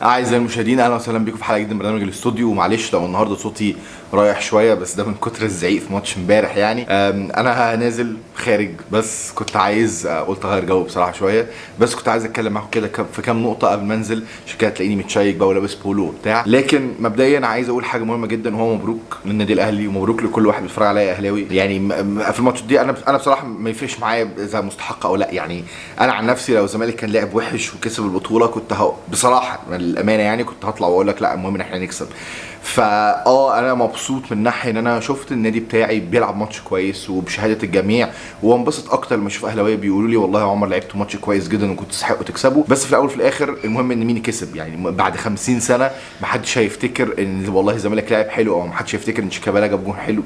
أعزائي المشاهدين، أهلا وسهلا بكم في حلقة جديدة من برنامج الاستوديو. ومعلش لو النهارده صوتي رايح شوية، بس ده من كتر الزعيق في ماتش امبارح. يعني أنا نازل خارج، بس كنت عايز قلت أغير جو بصراحة شوية. بس كنت عايز أتكلم معاكم كده في كام نقطة قبل ما أنزل، عشان كده تلاقيني متشيك بقى ولابس بولو وبتاع. لكن مبدئيا عايز أقول حاجة مهمة جدا، وهو مبروك للنادي الأهلي ومبروك لكل واحد بيتفرج عليا أهلاوي. يعني في الماتش دي أنا بصراحة ما يفرقش معايا إذا مستحق أو لا. يعني أنا عن نفسي لو الزمالك كان لعب وحش وكسب البطولة كنت بصراحة للأمانة يعني كنت هطلع واقول لك لا، المهم ان احنا نكسب. انا مبسوط من ناحيه ان انا شفت النادي بتاعي بيلعب ماتش كويس وبشهاده الجميع، وانبسط اكتر لما اشوف اهلاويه بيقولوا لي والله يا عمر لعبتوا ماتش كويس جدا وكنتوا تستحقوا تكسبوا. بس في الاول وفي الاخر المهم ان مين كسب. يعني بعد 50 سنه ما حدش هيفتكر ان والله الزمالك لاعب حلو، او ما حدش هيفتكر ان شيكابالا جاب جون حلو.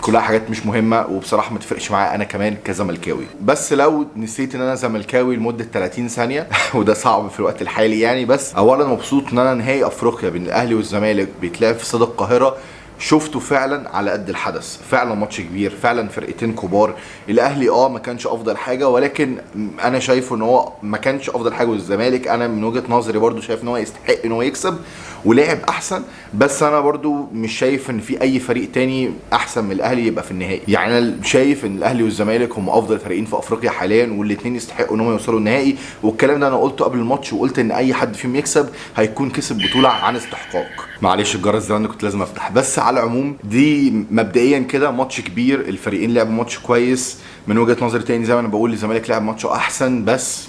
كلها حاجات مش مهمه، وبصراحه ما تفرقش معايا انا كمان كزملكاوي. بس لو نسيت ان انا زملكاوي لمده 30 ثانيه وده صعب في الوقت الحالي يعني. بس اولا مبسوط ان انا نهائي افريقيا بين الاهلي والزمالك بيتلعب في استاد القاهره شفته فعلا على قد الحدث. فعلا ماتش كبير، فعلا فرقتين كبار. الاهلي ما كانش افضل حاجه، ولكن انا شايفه ان هو ما كانش افضل حاجه، والزمالك انا من وجهه نظري برضو شايف ان هو يستحق ان هو يكسب ولعب احسن. بس انا برضو مش شايف ان في اي فريق تاني احسن من الاهلي يبقى في النهائي. يعني انا شايف ان الاهلي والزمالك هم افضل فريقين في افريقيا حاليا، والاثنين يستحقوا ان هم يوصلوا النهائي. والكلام ده انا قلته قبل الماتش، وقلت ان اي حد فيهم يكسب هيكون كسب بطوله عن استحقاق. معلش الجرس ده انا كنت لازم افتح. بس على العموم دي مبدئيا كده ماتش كبير، الفريقين لعبوا ماتش كويس. من وجهه نظري تاني زي ما انا بقول الزمالك لعب ماتش احسن، بس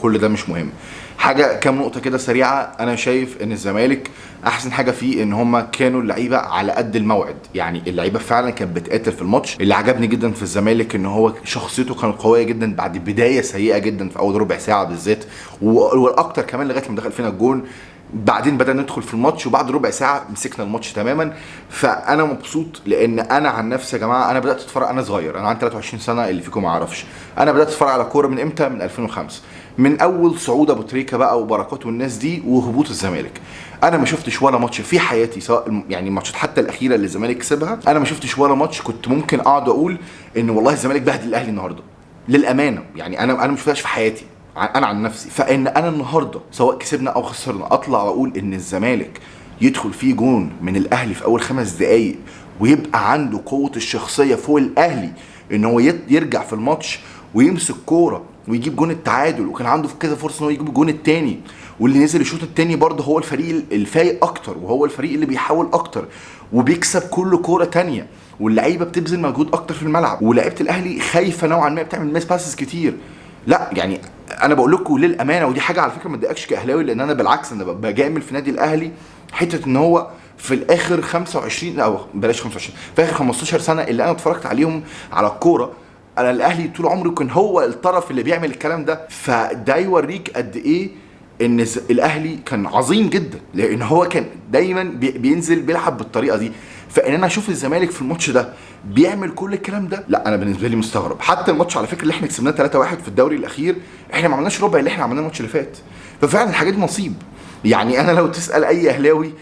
كل ده مش مهم. حاجه كام نقطه كده سريعه. انا شايف ان الزمالك احسن حاجه فيه ان هم كانوا اللعيبه على قد الموعد. يعني اللعيبه فعلا كانت بتقاتل في الماتش. اللي عجبني جدا في الزمالك ان هو شخصيته كانت قويه جدا بعد بدايه سيئه جدا في اول ربع ساعه بالذات، والاكتر كمان لغايه لما دخل فينا الجون. بعدين بدأنا ندخل في الماتش، وبعد ربع ساعة مسكنا الماتش تماما. فأنا مبسوط لأن أنا عن نفسي يا جماعة أنا بدأت أتفرج أنا صغير، أنا عندي 23 سنة اللي فيكم ما يعرفش. أنا بدأت أتفرج على كورة من إمتى؟ من 2005، من أول صعود أبو تريكة بقى وبركات والناس دي وهبوط الزمالك. أنا ما شفتش ولا ماتش في حياتي، سواء يعني الماتشات حتى الأخيرة اللي الزمالك كسبها، أنا ما شفتش ولا ماتش كنت ممكن أقعد أقول إن والله الزمالك بهدل الأهلي النهاردة. للأمانة يعني أنا ما شفتهاش في حياتي انا عن نفسي. فان انا النهارده سواء كسبنا او خسرنا اطلع واقول ان الزمالك يدخل فيه جون من الاهلي في اول 5 دقايق ويبقى عنده قوه الشخصيه فوق الاهلي ان هو يرجع في الماتش ويمسك كوره ويجيب جون التعادل، وكان عنده في كذا فرصه ان هو يجيب الجون الثاني، واللي نزل الشوط الثاني برضه هو الفريق الفايق اكتر، وهو الفريق اللي بيحاول اكتر وبيكسب كل كوره ثانيه، واللعيبه بتبذل مجهود اكتر في الملعب، ولعيبه الاهلي خايفه نوعا ما بتعمل ميس باسز كتير. لا يعني انا بقول لكم للامانه، ودي حاجه على فكره ما تضايقكش كاهلاوي، لان انا بالعكس انا بجامل في نادي الاهلي حته ان هو في الاخر 25 او بلاش 25، في اخر 15 سنه اللي انا اتفرجت عليهم على الكوره، انا الاهلي طول عمره كان هو الطرف اللي بيعمل الكلام ده. فده يوريك قد ايه ان الاهلي كان عظيم جدا، لان هو كان دايما بينزل بيلعب بالطريقه دي. فان انا اشوف الزمالك في الماتش ده بيعمل كل الكلام ده، لا انا بالنسبه لي مستغرب. حتى الماتش على فكره اللي احنا كسبناه 3-1 في الدوري الاخير، احنا ما عملناش ربع اللي احنا عملناه الماتش اللي فات. ففعلا الحاجات دي نصيب. يعني انا لو تسال اي اهلاوي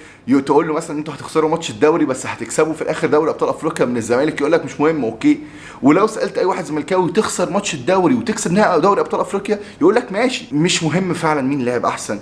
تقول له مثلا انتوا هتخسروا ماتش الدوري بس هتكسبوا في الاخر دوري ابطال افريقيا من الزمالك، يقول لك مش مهم اوكي. ولو سالت اي واحد زملكاوي تخسر ماتش الدوري وتكسب نهائي دوري ابطال افريقيا، يقول لك ماشي. مش مهم فعلا مين لعب احسن.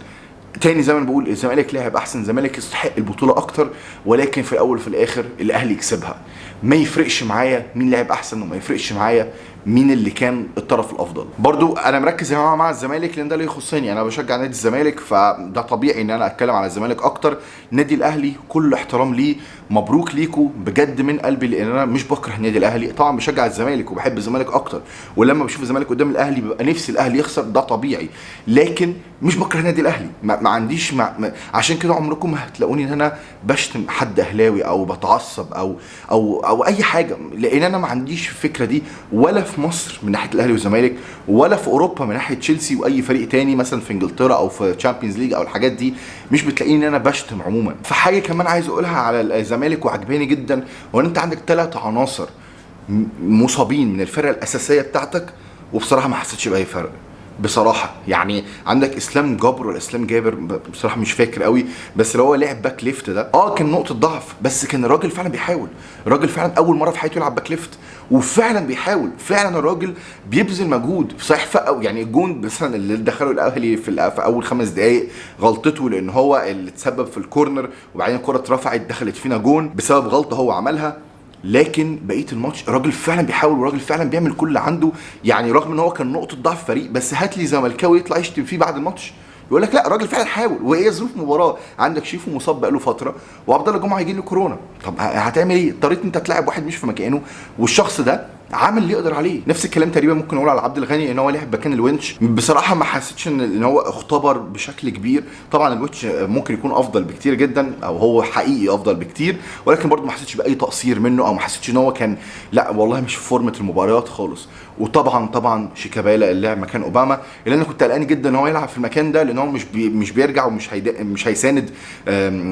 تاني زي ما بقول الزمالك لعب احسن، الزمالك يستحق البطوله اكتر، ولكن في الاول وفي الاخر الاهلي يكسبها. ما يفرقش معايا مين لعب احسن، وما يفرقش معايا مين اللي كان الطرف الافضل. برضو انا مركز يا جماعه مع الزمالك لان ده اللي يخصني، انا بشجع نادي الزمالك فده طبيعي ان انا اتكلم على الزمالك اكتر. نادي الاهلي كل احترام ليه، مبروك ليكوا بجد من قلبي، لان انا مش بكره النادي الاهلي، طبعا بشجع الزمالك وبحب الزمالك اكتر، ولما بشوف الزمالك قدام الاهلي بيبقى نفسي الاهلي يخسر، ده طبيعي. لكن مش بكره النادي الاهلي، ما عنديش عشان كده عمركم ما هتلاقوني ان انا بشتم حد اهلاوي او بتعصب او اي حاجه، لان انا ما عنديش الفكره دي، ولا في مصر من ناحيه الاهلي والزمالك، ولا في اوروبا من ناحيه تشيلسي واي فريق تاني مثلا في انجلترا او في تشامبيونز ليج او الحاجات دي. مش بتلاقيني ان انا بشتم عموما. فحاجه كمان عايز اقولها على الزمالك وعجباني جدا، هو ان انت عندك 3 عناصر مصابين من الفرقه الاساسيه بتاعتك، وبصراحه ما حسيتش باي فرق. بصراحه. يعني عندك اسلام جبر ولا اسلام جابر، بصراحه مش فاكر قوي، بس اللي هو لعب باك ليفت ده كان نقطه ضعف، بس كان الراجل فعلا بيحاول. الراجل فعلا اول مره في حياته يلعب باك ليفت وفعلا بيحاول، فعلا الراجل بيبذل مجهود. صحيح يعني الجون مثلا اللي دخله الاهلي في اول 5 دقائق غلطته، لان هو اللي تسبب في الكورنر، وبعدين الكره اترفعت دخلت فينا جون بسبب غلطه هو عملها. لكن بقيه الماتش الراجل فعلا بيحاول، والراجل فعلا بيعمل كل اللي عنده. يعني رغم ان هو كان نقطه ضعف فريق، بس هات لي زملكاوي يطلع يشتم فيه بعد الماتش يقول لك لا الراجل فعلا حاول. وهي ظروف مباراه، عندك شيفو مصاب بقاله فتره، وعبد الله جمعه هيجي له كورونا، طب هتعمل ايه؟ اضطريت انت تلاعب واحد مش في مكانه، والشخص ده عمل اللي يقدر عليه. نفس الكلام تقريبا ممكن نقول على عبد الغني، ان هو لعب مكان الونش. بصراحه ما حسيتش ان هو اختبر بشكل كبير. طبعا الونش ممكن يكون افضل بكتير جدا، او هو حقيقي افضل بكتير، ولكن برضه ما حسيتش باي تقصير منه، او ما حسيتش ان هو كان لا والله مش في فورمه المباريات خالص. وطبعا شيكابالا اللي لعب مكان اوباما، اللي انا كنت قلقان جدا ان هو يلعب في المكان ده، لان هو مش بيرجع مش هيساند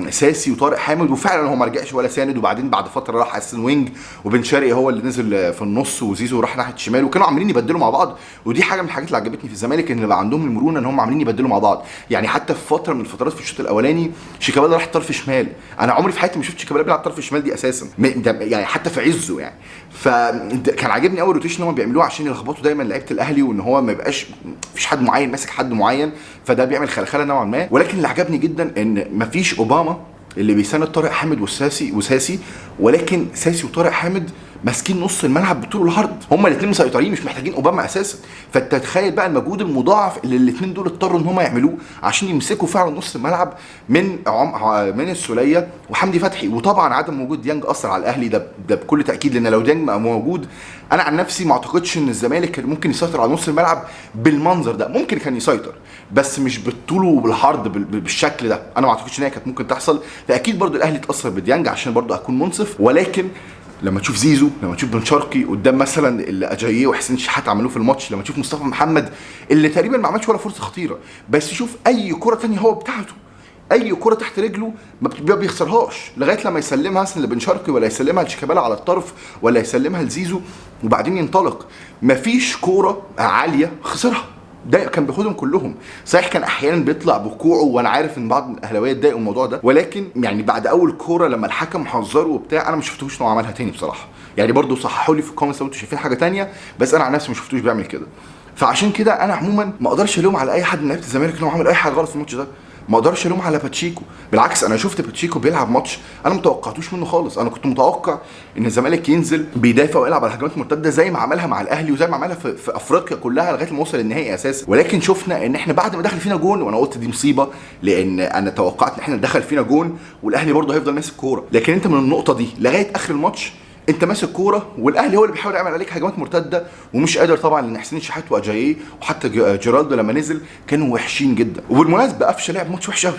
ساسي وطارق حامد، وفعلا هو ما رجعش ولا ساند. وبعدين بعد فتره راح حسن وينج، وبن شرقي هو اللي نزل في النص، وزيزو راح ناحيه الشمال، وكانوا عاملين يبدلوا مع بعض. ودي حاجه من الحاجات اللي عجبتني في الزمالك، ان بقى عندهم المرونه ان هم عاملين يبدلوا مع بعض. يعني حتى في فتره من الفترات في الشوط الاولاني شيكابالا راح طرف شمال، انا عمري في حياتي ما شفت شيكابالا بيلعب طرف شمال دي اساسا، يعني حتى في عزه يعني. فكان عاجبني قوي الروتيشن اللي هم بيعملوه عشان يلخبطوا دايما لعيبه الاهلي، وان هو ما يبقاش مفيش حد معين ماسك حد معين، فده بيعمل خلخله نوعا ما. ولكن اللي عجبني جدا ان مفيش اوباما اللي بيساند طارق حامد وساسي، ولكن ساسي وطارق حامد ماسكين نص الملعب بطول العرض، هما الاثنين مسيطرين، مش محتاجين اوباما اساسا. فانت تخيل بقى المجهود المضاعف اللي الاثنين دول اضطروا ان هما يعملوه عشان يمسكوا فعلا نص الملعب من السوليه وحمدي فتحي. وطبعا عدم وجود ديانج اثر على الاهلي ده بكل تاكيد، لان لو ديانج موجود انا عن نفسي ما اعتقدش ان الزمالك كان ممكن يسيطر على نص الملعب بالمنظر ده. ممكن كان يسيطر بس مش بالطول وبالعرض بالشكل ده، انا ما اعتقدش ان هي كانت ممكن تحصل. فاكيد برضو الاهلي اتاثر بديانج عشان برضو اكون منصف. ولكن لما تشوف زيزو، لما تشوف بن شرقي قدام مثلا اللي اجاييه وحسين شحات عملوه في الماتش، لما تشوف مصطفى محمد اللي تقريبا ما عملش ولا فرصه خطيره، بس شوف اي كره ثانيه هو بتاعته، اي كره تحت رجله ما بيخسرهاش لغايه لما يسلمها مثلا لبن شرقي، ولا يسلمها لشيكابالا على الطرف، ولا يسلمها لزيزو وبعدين ينطلق. مفيش كوره عاليه خسرها، ده كان بياخدهم كلهم. صحيح كان احيانا بيطلع بكوعه، وانا عارف ان بعض الاهلاويه اتضايقوا من الموضوع ده، ولكن يعني بعد اول كوره لما الحكم حذره وبتاع انا ما شفتوش انه عملها تاني بصراحه. يعني برضو صححوا لي في الكومنتس لو انتوا شايفين حاجه تانية، بس انا عن نفسي ما شفتوش بيعمل كده. فعشان كده انا عموما ما اقدرش الوم على اي حد من لعيبه الزمالك انه عمل اي حاجه غلط في الماتش ده. ما اقدرش الوم على باتشيكو، بالعكس انا شفت باتشيكو بيلعب ماتش انا ما توقعتوش منه خالص. انا كنت متوقع ان الزمالك ينزل بيدافع ويلعب على الهجمات المرتده زي ما عملها مع الاهلي، وزي ما عملها في افريقيا كلها لغايه ما وصل النهائي اساسا. ولكن شفنا ان احنا بعد ما دخل فينا جون، وانا قلت دي مصيبه، لان انا توقعت ان احنا دخل فينا جون والاهلي برضه هيفضل ماسك كوره. لكن انت من النقطه دي لغايه اخر الماتش انت ماسك كوره، والاهلي هو اللي بيحاول يعمل عليك هجمات مرتده ومش قادر طبعا، لان حسين شحات واجاييه وحتى جيرالدو لما نزل كانوا وحشين جدا. وبالمناسبه قفشه لعب ماتش وحش قوي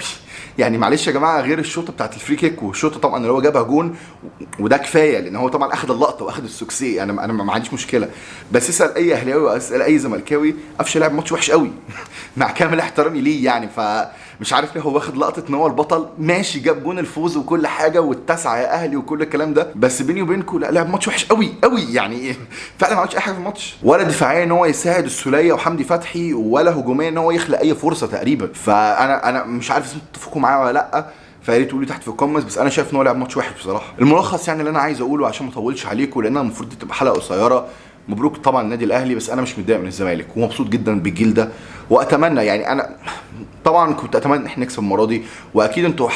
يعني معلش يا جماعه، غير الشوطه بتاعت الفري كيك والشوطه طبعا اللي هو جابها جون، وده كفايه لان هو طبعا اخذ اللقطه واخذ السوكسي، انا ما عنديش مشكله. بس اسال اي اهلاوي واسال اي زملكاوي، قفشه لعب ماتش وحش قوي مع كامل احترامي ليه يعني. فمش عارف ليه هو واخد لقطه ان هو البطل، ماشي جاب جون الفوز وكل حاجه والتسعه يا اهلي وكل الكلام ده، بس بيني وبينكم لا لعب ماتش وحش قوي يعني فعلا ما عملش اي حاجه في الماتش، ولا دفاعيا ان هو يساعد السوليه وحمدي فتحي، ولا هجوميا ان هو يخلق اي فرصه تقريبا. فانا مش عارف انتوا تتفقوا معايا ولا لا، فيا ريت تقولوا لي تحت في الكومنتس. بس انا شايف ان هو لعب ماتش وحش بصراحه. الملخص يعني اللي انا عايز اقوله عشان ما اطولش عليكم، لان المفروض دي تبقى حلقه قصيره، مبروك طبعا النادي الاهلي، بس انا مش متضايق من الزمالك ومبسوط جدا بالجيل ده. واتمنى يعني انا طبعا كنت اتمنى ان احنا نكسب المره دي، واكيد انتوا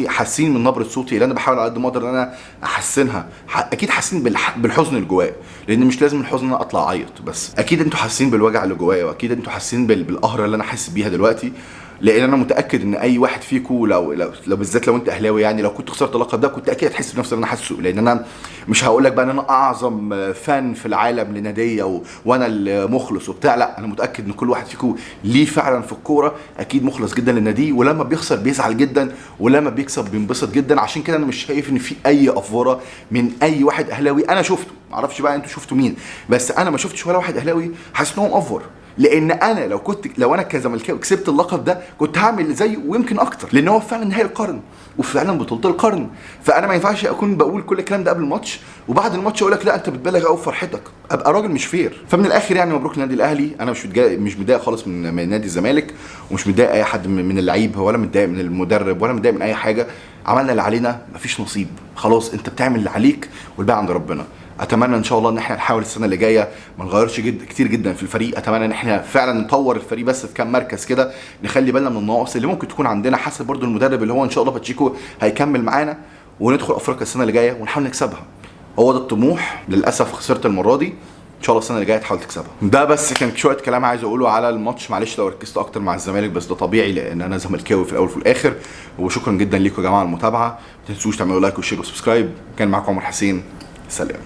حاسين من نبره صوتي اللي انا بحاول على قد ما اقدر ان انا احسنها. اكيد حاسين بالحزن اللي جوايا، لان مش لازم الحزن ان انا اطلع اعيط، بس اكيد انتوا حاسين بالوجع اللي جوايا، واكيد انتوا حاسين بالقهره اللي انا حاسس بيها دلوقتي. لان انا متاكد ان اي واحد فيكم لو بالذات لو انت اهلاوي يعني، لو كنت خسرت اللقب ده كنت اكيد هتحس بنفس اللي انا حاسه. لان انا مش هقول لك بقى ان انا اعظم فان في العالم لناديه وانا المخلص وبتاع، لا انا متاكد ان كل واحد فيكم ليه فعلا في الكوره اكيد مخلص جدا للنادي، ولما بيخسر بيزعل جدا، ولما بيكسب بينبسط جدا. عشان كده انا مش شايف ان في اي افوره من اي واحد اهلاوي انا شفته. معرفش بقى انتوا شفتوا مين، بس انا ما شفتش ولا واحد اهلاوي حاسس ان هو مأفور. لان انا لو انا كزملكاوي كسبت اللقب ده كنت هعمل زيه ويمكن اكتر، لان هو فعلا نهائي القرن وفعلا بطوله القرن. فانا ما ينفعش اكون بقول كل الكلام ده قبل الماتش وبعد الماتش اقول لك لا انت بتبالغ قوي في فرحتك، ابقى راجل مش فير. فمن الاخر يعني مبروك للنادي الاهلي. انا مش متضايق خالص من نادي الزمالك، ومش متضايق اي حد من اللعيبه، ولا متضايق من المدرب، ولا متضايق من اي حاجه. عملنا اللي علينا، مفيش نصيب، خلاص انت بتعمل اللي عليك والباقي عند ربنا. اتمنى ان شاء الله ان احنا نحاول السنه اللي جايه ما نغيرش كتير جدا في الفريق. اتمنى ان احنا فعلا نطور الفريق بس في كام مركز كده، نخلي بالنا من النواقص اللي ممكن تكون عندنا حسب برضو المدرب اللي هو ان شاء الله باتشيكو هيكمل معانا، وندخل افريقيا السنه اللي جايه ونحاول نكسبها. هو ده الطموح. للاسف خسرت المره دي، ان شاء الله السنه اللي جايه تحاول تكسبها. ده بس كان شويه كلام عايز اقوله على الماتش. معلش لو ركزت اكتر مع الزمالك، بس ده طبيعي لان انا زملكاوي في الاول وفي الاخر. وشكرا جدا ليكم يا جماعه على المتابعه. ما تنسوش تعملوا لايك وشير وسبسكرايب. كان معاكم عمر حسين، سلام.